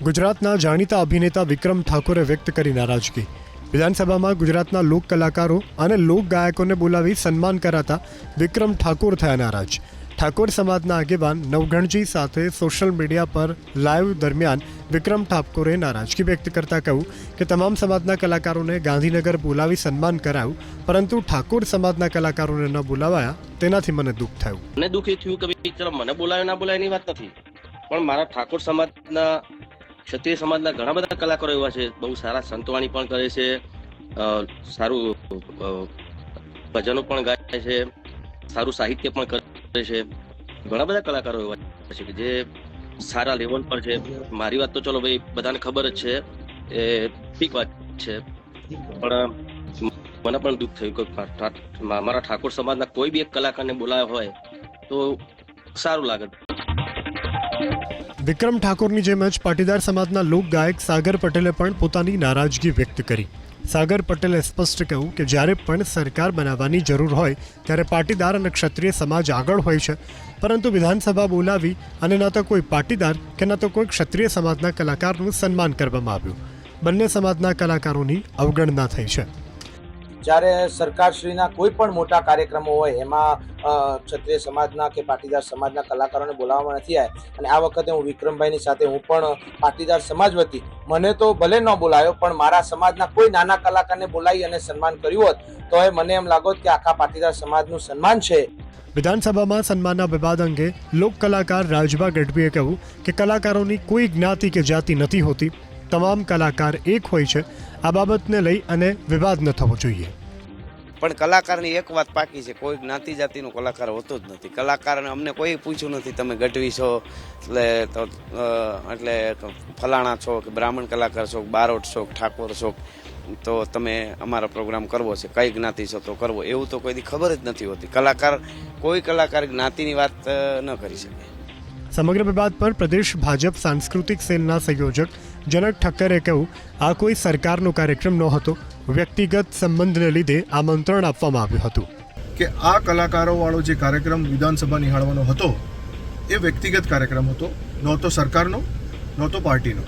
ગુજરાતના જાણીતા અભિનેતા વિક્રમ ઠાકોરે વ્યક્ત કરી નારાજગી। વિધાનસભામાં ગુજરાતના લોક કલાકારો અને લોક ગાયકોને બોલાવી સન્માન કરાતા વિક્રમ ઠાકોર થયા નારાજ। ઠાકોર સમાજના આગેવાન નવઘણજી સાથે સોશિયલ મીડિયા પર લાઈવ દરમિયાન વિક્રમ ઠાકોરે નારાજગી વ્યક્ત કરતા કહ્યું કે તમામ સમાજના કલાકારોને ગાંધીનગર બોલાવી સન્માન કરાયું, પરંતુ ઠાકોર સમાજના કલાકારોને ન બોલાવાયા તેનાથી મને દુઃખ થયું। મને દુઃખ એ થયું કે ચલો મને બોલાવ્યો ના બોલાય એની વાત નથી, પણ મારા ઠાકોર સમાજના ક્ષત્રિય સમાજના ઘણા બધા કલાકારો એવા છે, બહુ સારા સંતવાણી પણ કરે છે, સારું ભજનો પણ ગાય છે, સારું સાહિત્ય પણ કરે છે। ઘણા બધા કલાકારો એવા છે કે જે સારા લેવલ પર છે। મારી વાત તો ચલો ભાઈ બધાને ખબર જ છે, એ ઠીક વાત છે, પણ મને પણ દુઃખ થયું કે મારા ઠાકોર સમાજના કોઈ બી એક કલાકારને બોલાવ્યો હોય તો સારું લાગે। વિક્રમ ઠાકોરની જેમ જ પાટીદાર સમાજના લોક ગાયક સાગર પટેલે પણ પોતાની નારાજગી વ્યક્ત કરી। સાગર પટેલે સ્પષ્ટ કહ્યું કે જ્યારે પણ સરકાર બનાવવાની જરૂર હોય ત્યારે પાટીદાર અને ક્ષત્રિય સમાજ આગળ હોય છે, પરંતુ વિધાનસભા બોલાવી અને ન તો કોઈ પાટીદાર કે ન તો કોઈ ક્ષત્રિય સમાજના કલાકારનું સન્માન કરવામાં આવ્યું। બંને સમાજના કલાકારોની અવગણના થઈ છે। જ્યારે સરકારશ્રીના કોઈ પણ મોટા કાર્યક્રમો હોય એમાં ક્ષત્રિય સમાજના કે પાટીદાર સમાજના કલાકારોને બોલાવવામાં નથી આવ્યા, અને આ વખતે હું વિક્રમભાઈની સાથે હું પણ પાટીદાર સમાજ વતી મને તો ભલે ન બોલાયો, પણ મારા સમાજના કોઈ નાના કલાકારને બોલાવી અને સન્માન કર્યું હોત તો એ મને એમ લાગોત કે આખા પાટીદાર સમાજનું સન્માન છે। વિધાનસભામાં સન્માનના વિવાદ અંગે લોક કલાકાર રાજભા ગઢવીએ કહ્યું કે કલાકારોની કોઈ જ્ઞાતિ કે જાતિ નથી હોતી, તમામ કલાકાર એક હોય છે। આ બાબતને લઈ અને વિવાદ ન થવો જોઈએ। પણ કલાકારની એક વાત પાકી છે, કોઈ જ્ઞાતિ જાતિનો કલાકાર હોતો જ નથી। કલાકારને અમને કોઈ પૂછ્યું નથી તમે ગઢવી છો એટલે ફલાણા છો કે બ્રાહ્મણ કલાકાર છો, બારોટ છો, ઠાકોર છો, તો તમે અમારો પ્રોગ્રામ કરવો છે, કઈ જ્ઞાતિ છો તો કરવો, એવું તો કોઈ ખબર જ નથી હોતી। કોઈ કલાકાર જ્ઞાતિની વાત ન કરી શકે। સમગ્ર વિવાદ પર પ્રદેશ ભાજપ સાંસ્કૃતિક સેલના સંયોજક જનક ઠક્કરે કહ્યું, આ કોઈ સરકારનો કાર્યક્રમ નહોતો, વ્યક્તિગત સંબંધને લીધે આમંત્રણ આપવામાં આવ્યું હતું કે આ કલાકારોવાળો જે કાર્યક્રમ વિધાનસભા નિહાળવાનો હતો એ વ્યક્તિગત કાર્યક્રમ હતો, ન તો સરકારનો ન તો પાર્ટીનો।